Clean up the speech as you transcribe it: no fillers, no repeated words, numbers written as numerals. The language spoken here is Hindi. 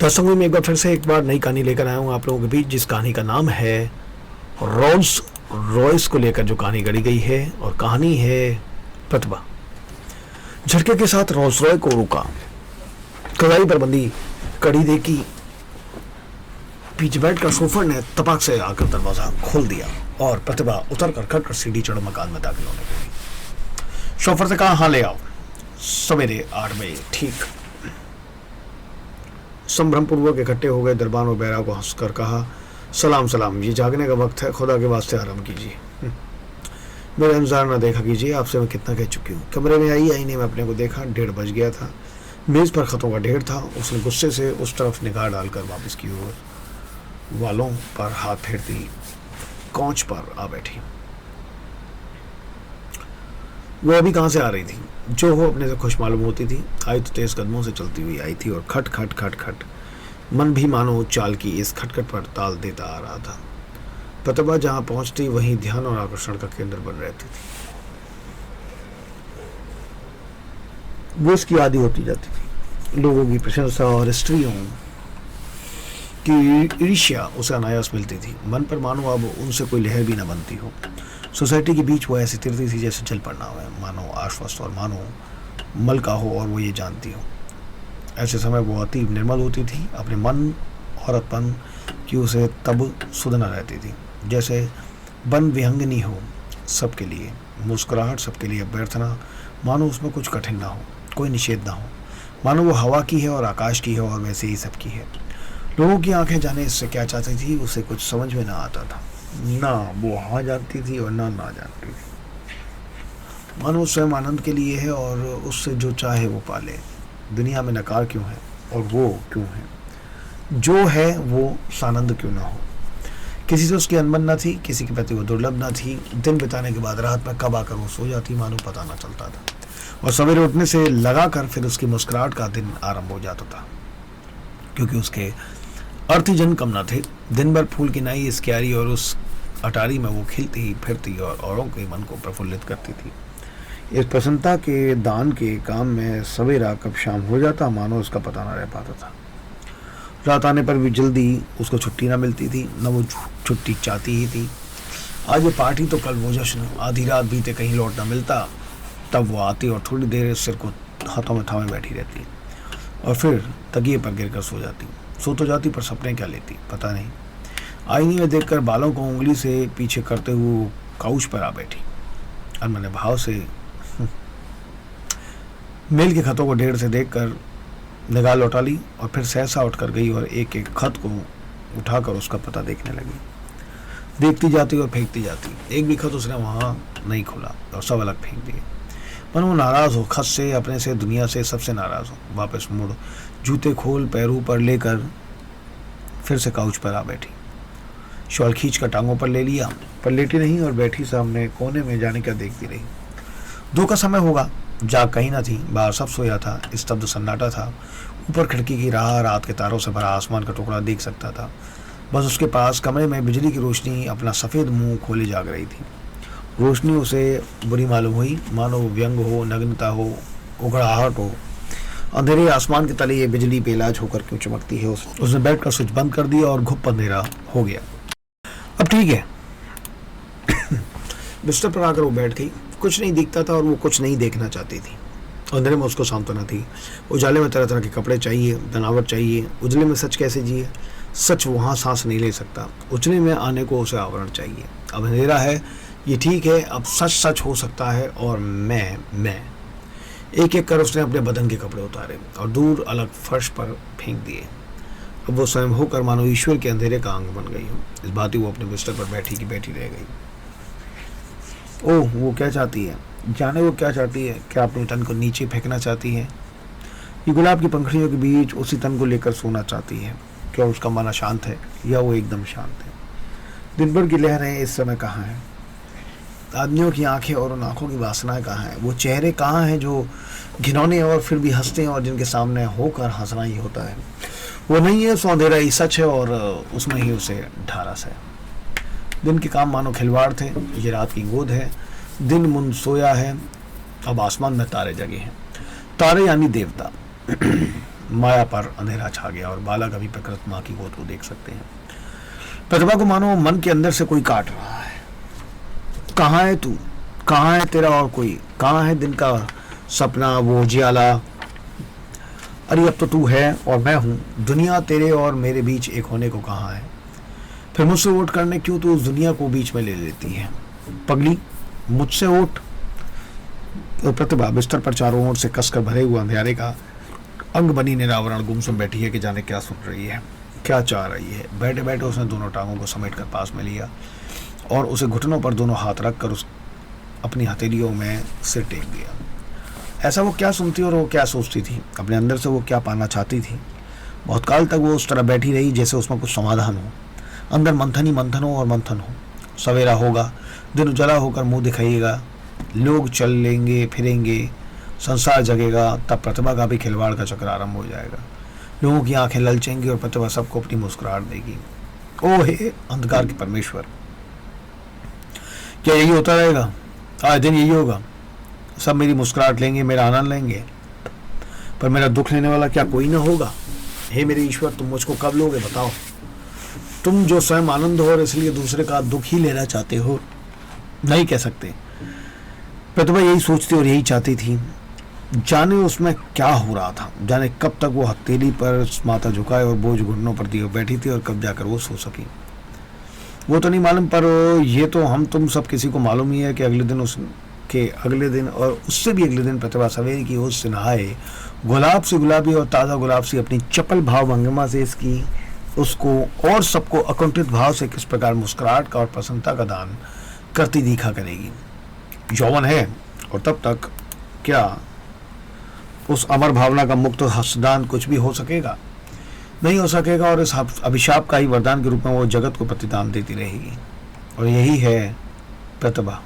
दर्शकों में एक बार नई कहानी लेकर आया हूँ आप लोगों के बीच, जिस कहानी का नाम है रोल्स रॉयस को लेकर जो कहानी गढ़ी गई है। और कहानी है प्रतिभा। झटके के साथ रोल्स रॉय को रुका, कलाई पर बंदी कड़ी देखी, पीछे बैठकर शोफर ने तपाक से आकर दरवाजा खोल दिया और प्रतिभा उतर कर खट कर सीढ़ी चढ़ मकान में दाखिल होने लगी। शोफर से कहा, हाँ ले आओ, सवेरे 8 बजे ठीक। संभ्रम पूर्वक इकट्ठे हो गए दरबान और बैरा को हंसकर कहा, सलाम सलाम, ये जागने का वक्त है, खुदा के वास्ते आराम कीजिए, मेरा इंतजार न देखा कीजिए, आपसे मैं कितना कह चुकी हूँ। कमरे में आई आईने में अपने को देखा, 1:30 बज गया था, मेज पर खतों का ढेर था। उसने गुस्से से उस तरफ निगाह डालकर वापस की ओर वालों पर हाथ फेरती कौच पर आ बैठी। वो अभी कहाँ से आ रही थी? जो हो अपने से खुश मालूम होती थी। आई तो तेज कदमों से चलती हुई आई थी और खट खट खट खट, मन भी मानो चाल की इस खटखट पर ताल देता आ रहा था। प्रतिभा जहाँ पहुंचती वहीं ध्यान और आकर्षण का केंद्र बन रहती थी। वो इसकी आदी होती जाती थी। लोगों की प्रशंसा और स्त्रियों की ईर्ष्या उसे अनायास मिलती थी। मन पर मानो अब उनसे कोई लहर भी न बनती हो। सोसाइटी के बीच वो ऐसी तिरती थी जैसे जल पड़ना हो, मानो आश्वस्त और मानो मलका हो, और वो ये जानती हो। ऐसे समय वो अति निर्मल होती थी। अपने मन औरतपन की उसे तब सुधना रहती थी, जैसे बन विहंगनी हो सबके लिए, मुस्कुराहट सबके लिए अभ्यर्थना, मानो उसमें कुछ कठिन ना हो, कोई निषेध ना हो, मानो वो हवा की है और आकाश की है और वैसे ही सबकी है। लोगों की आंखें जाने इससे क्या चाहती थी, उसे कुछ समझ में ना आता था। ना वो हाँ जानती थी और ना जानती थी। मानो स्वयं आनंद के लिए है और उससे जो चाहे वो पाले। दुनिया में नकार क्यों है और वो क्यों है? जो है वो सानंद क्यों ना हो? किसी से उसकी अनबन न थी, किसी के प्रति वो दुर्लभ न थी। दिन बिताने के बाद रात में कब आकर वो सो जाती, मानो पता न चलता था, और सवेरे उठने से लगाकर फिर उसकी मुस्कुराहट का दिन आरंभ हो जाता था, क्योंकि उसके अर्थी जन कम न थे। दिन भर फूल की नाई इस क्यारी और उस अटारी में वो खिलती फिरती और औरों के मन को प्रफुल्लित करती थी। इस प्रसन्नता के दान के काम में सवेरा कब शाम हो जाता, मानो उसका पता न रह पाता था। रात आने पर भी जल्दी उसको छुट्टी ना मिलती थी, न वो छुट्टी चाहती ही थी। आज ये पार्टी तो कल वो जश्न, आधी रात बीते कहीं लौट ना मिलता, तब वो आती और थोड़ी देर सिर को हाथों में थामे बैठी रहती और फिर तकिए पर गिरकर सो जाती। सो तो जाती पर सपने क्या लेती पता नहीं। आईने में देखकर बालों को उंगली से पीछे करते हुए काउच पर आ बैठी। अनमने भाव से मेल के खतों को ढेर से देखकर निगाह लौटा ली और फिर सहसा उठकर गई और एक एक खत को उठाकर उसका पता देखने लगी। देखती जाती और फेंकती जाती। एक भी खत उसने वहां नहीं खोला और सब अलग फेंक दिए। पर वो नाराज हो, खत से, अपने से, दुनिया से, सबसे नाराज हो। वापस मुड़, जूते खोल पैरों पर लेकर फिर से काउच पर आ बैठी। शॉल खींच कर टांगों पर ले लिया, पर लेटी नहीं और बैठी सामने कोने में जाने का देखती रही। 2 का समय होगा, जाग कहीं ना थी, बाहर सब सोया था, स्तब्ध सन्नाटा था। ऊपर खिड़की की राह रात के तारों से भरा आसमान का टुकड़ा देख सकता था। बस उसके पास कमरे में बिजली की रोशनी अपना सफ़ेद मुंह खोले जाग रही थी। रोशनी उसे बुरी मालूम हुई, मानो व्यंग हो, नग्नता हो, उघड़ाहट हो। अंधेरे आसमान के तले ये बिजली बेलाज होकर क्यों चमकती है? उसने बैठकर स्विच बंद कर दिया और घुप अंधेरा हो गया। अब ठीक है। बिस्तर पर आकर वो बैठ गई। कुछ नहीं दिखता था और वो कुछ नहीं देखना चाहती थी। अंधेरे में उसको सांत्वना थी। उजाले में तरह तरह के कपड़े चाहिए, बनावट चाहिए। उजले में सच कैसे जिए? सच वहाँ सांस नहीं ले सकता। उजले में आने को उसे आवरण चाहिए। अब अंधेरा है, ये ठीक है, अब सच सच हो सकता है। और मैं एक एक कर उसने अपने बदन के कपड़े उतारे और दूर अलग फर्श पर फेंक दिए। अब वो स्वयं होकर मानो ईश्वर के अंधेरे का अंग बन गई हो। इस बात ही वो अपने बिस्तर पर बैठी की बैठी रह गई। ओह, वो क्या चाहती है? जाने वो क्या चाहती है? क्या अपने तन को नीचे फेंकना चाहती है? ये गुलाब की पंखड़ियों के बीच उसी तन को लेकर सोना चाहती है? क्या उसका मन अशांत है या वो एकदम शांत है? दिन भर की लहरें इस समय कहाँ हैं? आदमियों की आंखें और उन आंखों की वासनाएं कहाँ हैं? वो चेहरे कहाँ हैं जो घिनौने और फिर भी हंसते हैं और जिनके सामने होकर हंसना ही होता है? वो नहीं है, सो अंधेरा ही सच है और उसमें ही उसे ढारस है। दिन के काम मानो खिलवाड़ थे, ये रात की गोद है। दिन मुंद सोया है, अब आसमान में तारे जगे हैं। तारे यानी देवता। माया पर अंधेरा छा गया और बालक अभी प्रकृत माँ की गोद को देख सकते हैं। प्रतिभा को मानो मन के अंदर से कोई काट रहा है। कहाँ है तू, कहाँ है तेरा और कोई, कहाँ है दिन का सपना वो उजियाला। अरे अब तो तू है और मैं हूँ, दुनिया तेरे और मेरे बीच एक होने को कहाँ है। फिर मुझसे वोट करने क्यों तू उस दुनिया को बीच में ले लेती है। पगली मुझसे वोट। तो प्रतिभा बिस्तर पर चारों ओर से कसकर भरे हुए अंधेरे का अंग बनी निरावरण गुमसुम बैठी है कि जाने क्या सुन रही है, क्या चाह रही है। बैठे बैठे उसने दोनों टांगों को समेट कर पास में लिया और उसे घुटनों पर दोनों हाथ रखकर उस अपनी हथेलियों में सिर टेक दिया। ऐसा वो क्या सुनती और वो क्या सोचती थी, अपने अंदर से वो क्या पाना चाहती थी। बहुत काल तक वो उस तरह बैठी रही जैसे उसमें कुछ समाधान हो, अंदर मंथन ही मंथन हो और मंथन हो। सवेरा होगा, दिन उजला होकर मुंह दिखाइएगा, लोग चल लेंगे फिरेंगे, संसार जगेगा, तब प्रतिभा का भी खिलवाड़ का चक्र आरंभ हो जाएगा। लोगों की आंखें ललचेंगी और प्रतिभा सबको अपनी मुस्कुराहट देगी। ओ हे अंधकार के परमेश्वर, क्या यही होता रहेगा? आज दिन यही होगा, सब मेरी मुस्कुराहट लेंगे, मेरा आनंद लेंगे, पर मेरा दुख लेने वाला क्या कोई ना होगा? हे मेरे ईश्वर, तुम मुझको कब लोगे बताओ? तुम जो स्वयं आनंद हो और इसलिए दूसरे का दुख ही लेना चाहते हो, नहीं कह सकते। प्रतिभा यही सोचती और यही चाहती थी। जाने उसमें क्या हो रहा था, जाने कब तक वो हथेली पर माथा झुकाए और बोझ घुटनों पर दिए बैठी थी और कब जाकर वो सो सकी, वो तो नहीं मालूम। पर ये तो हम तुम सब किसी को मालूम ही है कि अगले दिन और उससे भी अगले दिन प्रतिभा सवेरे की होश से नहाए, गुलाब से गुलाबी और ताज़ा गुलाब से अपनी चपल भाव भंगिमा से इसकी उसको और सबको अकुंठित भाव से किस प्रकार मुस्कुराहट का और प्रसन्नता का दान करती दिखा करेगी। यौवन है और तब तक क्या उस अमर भावना का मुक्त हस्तदान कुछ भी हो सकेगा? नहीं हो सकेगा। और इस अभिशाप का ही वरदान के रूप में वो जगत को प्रतिदान देती रहेगी। और यही है प्रतिभा।